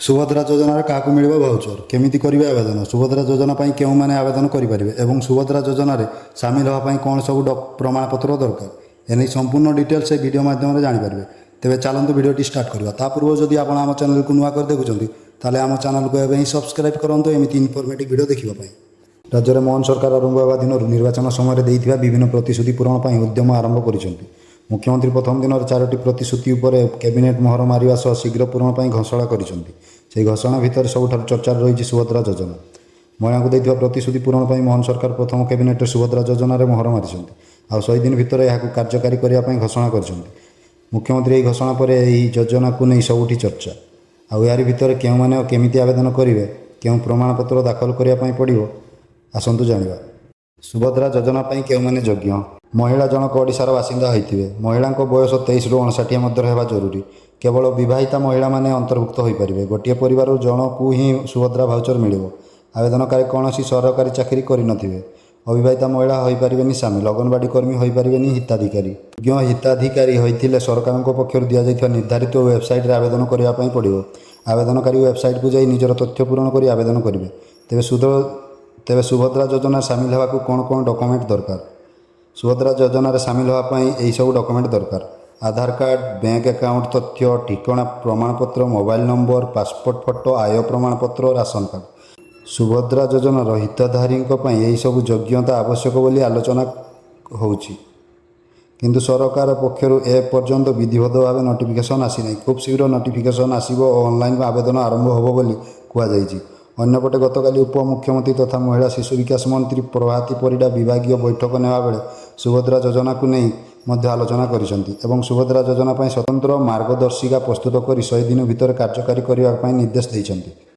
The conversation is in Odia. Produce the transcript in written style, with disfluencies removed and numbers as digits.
ସୁଭଦ୍ରା ଯୋଜନାରେ କାହାକୁ ମିଳିବ ଭାଉଚର କେମିତି କରିବେ ଆବେଦନ ସୁଭଦ୍ରା ଯୋଜନା ପାଇଁ କେଉଁମାନେ ଆବେଦନ କରିପାରିବେ ଏବଂ ସୁଭଦ୍ରା ଯୋଜନାରେ ସାମିଲ ହେବା ପାଇଁ କ'ଣ ସବୁ ପ୍ରମାଣପତ୍ର ଦରକାର ଏନେଇ ସମ୍ପୂର୍ଣ୍ଣ ଡିଟେଲ୍ସ ଏ ଭିଡ଼ିଓ ମାଧ୍ୟମରେ ଜାଣିପାରିବେ। ତେବେ ଚାଲନ୍ତୁ ଭିଡ଼ିଓଟି ଷ୍ଟାର୍ଟ କରିବା। ତା ପୂର୍ବରୁ ଯଦି ଆପଣ ଆମ ଚ୍ୟାନେଲକୁ ନୂଆ କରି ଦେଖୁଛନ୍ତି ତାହେଲେ ଆମ ଚ୍ୟାନେଲକୁ ଏବେ ହିଁ ସବସ୍କ୍ରାଇବ୍ କରନ୍ତୁ ଏମିତି ଇନଫର୍ମେଟିଭ୍ ଭିଡ଼ିଓ ଦେଖିବା ପାଇଁ। ରାଜ୍ୟରେ ମୋହନ ସରକାର ଆରମ୍ଭ ହେବା ଦିନରୁ ନିର୍ବାଚନ ସମୟରେ ଦେଇଥିବା ବିଭିନ୍ନ ପ୍ରତିଶ୍ରୁତି ପୂରଣ ପାଇଁ ଉଦ୍ୟମ ଆରମ୍ଭ କରିଛନ୍ତି। ମୁଖ୍ୟମନ୍ତ୍ରୀ ପ୍ରଥମ ଦିନରେ 4ଟି ପ୍ରତିଶ୍ରୁତି ଉପରେ କ୍ୟାବିନେଟ୍ ମୋହର ମାରିବା ସହ ଶୀଘ୍ର ପୂରଣ ପାଇଁ ଘୋଷଣା କରିଛନ୍ତି। ସେହି ଘୋଷଣା ଭିତରେ ସବୁଠାରୁ ଚର୍ଚ୍ଚାରେ ରହିଛି ସୁଭଦ୍ରା ଯୋଜନା। ମହିଳାଙ୍କୁ ଦେଇଥିବା ପ୍ରତିଶ୍ରୁତି ପୂରଣ ପାଇଁ ମୋହନ ସରକାର ପ୍ରଥମ କ୍ୟାବିନେଟ୍ରେ ସୁଭଦ୍ରା ଯୋଜନାରେ ମୋହର ମାରିଛନ୍ତି ଆଉ 100 ଦିନ ଭିତରେ ଏହାକୁ କାର୍ଯ୍ୟକାରୀ କରିବା ପାଇଁ ଘୋଷଣା କରିଛନ୍ତି। ମୁଖ୍ୟମନ୍ତ୍ରୀ ଏହି ଘୋଷଣା ପରେ ଏହି ଯୋଜନାକୁ ନେଇ ସବୁଠି ଚର୍ଚ୍ଚା। ଆଉ ଏହାରି ଭିତରେ କେଉଁମାନେ କେମିତି ଆବେଦନ କରିବେ, କେଉଁ ପ୍ରମାଣପତ୍ର ଦାଖଲ କରିବା ପାଇଁ ପଡ଼ିବ, ଆସନ୍ତୁ ଜାଣିବା। ସୁଭଦ୍ରା ଯୋଜନା ପାଇଁ କେଉଁମାନେ ଯୋଗ୍ୟ? ମହିଳା ଜଣକ ଓଡ଼ିଶାର ବାସିନ୍ଦା ହୋଇଥିବେ। ମହିଳାଙ୍କ ବୟସ 23ରୁ 59 ମଧ୍ୟରେ ହେବା ଜରୁରୀ। କେବଳ ବିବାହିତା ମହିଳାମାନେ ଅନ୍ତର୍ଭୁକ୍ତ ହୋଇପାରିବେ। ଗୋଟିଏ ପରିବାରରୁ ଜଣକୁ ହିଁ ସୁଭଦ୍ରା ଭାଉଚର ମିଳିବ। ଆବେଦନକାରୀ କୌଣସି ସରକାରୀ ଚାକିରି କରିନଥିବେ। ଅବିବାହିତା ମହିଳା ହୋଇପାରିବେନି ସାମିଲ। ଅଙ୍ଗନବାଡ଼ି କର୍ମୀ ହୋଇପାରିବେନି ହିତାଧିକାରୀ। ଯୋଗ୍ୟ ହିତାଧିକାରୀ ହୋଇଥିଲେ ସରକାରଙ୍କ ପକ୍ଷରୁ ଦିଆଯାଇଥିବା ନିର୍ଦ୍ଧାରିତ ୱେବସାଇଟ୍ରେ ଆବେଦନ କରିବା ପାଇଁ ପଡ଼ିବ। ଆବେଦନକାରୀ ୱେବସାଇଟ୍କୁ ଯାଇ ନିଜର ତଥ୍ୟ ପୂରଣ କରି ଆବେଦନ କରିବେ। ତେବେ ସୁଭଦ୍ରା ଯୋଜନାରେ ସାମିଲ ହେବାକୁ କ'ଣ କ'ଣ ଡକୁମେଣ୍ଟ ଦରକାର? ସୁଭଦ୍ରା ଯୋଜନାରେ ସାମିଲ ହେବା ପାଇଁ ଏହିସବୁ ଡକୁମେଣ୍ଟ ଦରକାର: ଆଧାର କାର୍ଡ଼, ବ୍ୟାଙ୍କ ଆକାଉଣ୍ଟ ତଥ୍ୟ, ଠିକଣା ପ୍ରମାଣପତ୍ର, ମୋବାଇଲ ନମ୍ବର, ପାସପୋର୍ଟ ଫଟୋ, ଆୟ ପ୍ରମାଣପତ୍ର, ରାସନ କାର୍ଡ଼। ସୁଭଦ୍ରା ଯୋଜନାର ହିତାଧାରୀଙ୍କ ପାଇଁ ଏହିସବୁ ଯୋଗ୍ୟତା ଆବଶ୍ୟକ ବୋଲି ଆଲୋଚନା ହେଉଛି, କିନ୍ତୁ ସରକାର ପକ୍ଷରୁ ଏ ପର୍ଯ୍ୟନ୍ତ ବିଧିବଦ୍ଧ ଭାବେ ନୋଟିଫିକେସନ୍ ଆସିନାହିଁ। ଖୁବ୍ ଶୀଘ୍ର ନୋଟିଫିକେସନ୍ ଆସିବ ଓ ଅନଲାଇନ୍ ଆବେଦନ ଆରମ୍ଭ ହେବ ବୋଲି କୁହାଯାଇଛି। ଅନ୍ୟପଟେ ଗତକାଲି ଉପମୁଖ୍ୟମନ୍ତ୍ରୀ ତଥା ମହିଳା ଶିଶୁ ବିକାଶ ମନ୍ତ୍ରୀ ପ୍ରଭାତୀ ପରିଡ଼ା ବିଭାଗୀୟ ବୈଠକ ନେବାବେଳେ ସୁଭଦ୍ରା ଯୋଜନାକୁ ନେଇ ମଧ୍ୟ ଆଲୋଚନା କରିଛନ୍ତି ଏବଂ ସୁଭଦ୍ରା ଯୋଜନା ପାଇଁ ସ୍ୱତନ୍ତ୍ର ମାର୍ଗଦର୍ଶିକା ପ୍ରସ୍ତୁତ କରି 100 ଦିନ ଭିତରେ କାର୍ଯ୍ୟକାରୀ କରିବା ପାଇଁ ନିର୍ଦ୍ଦେଶ ଦେଇଛନ୍ତି।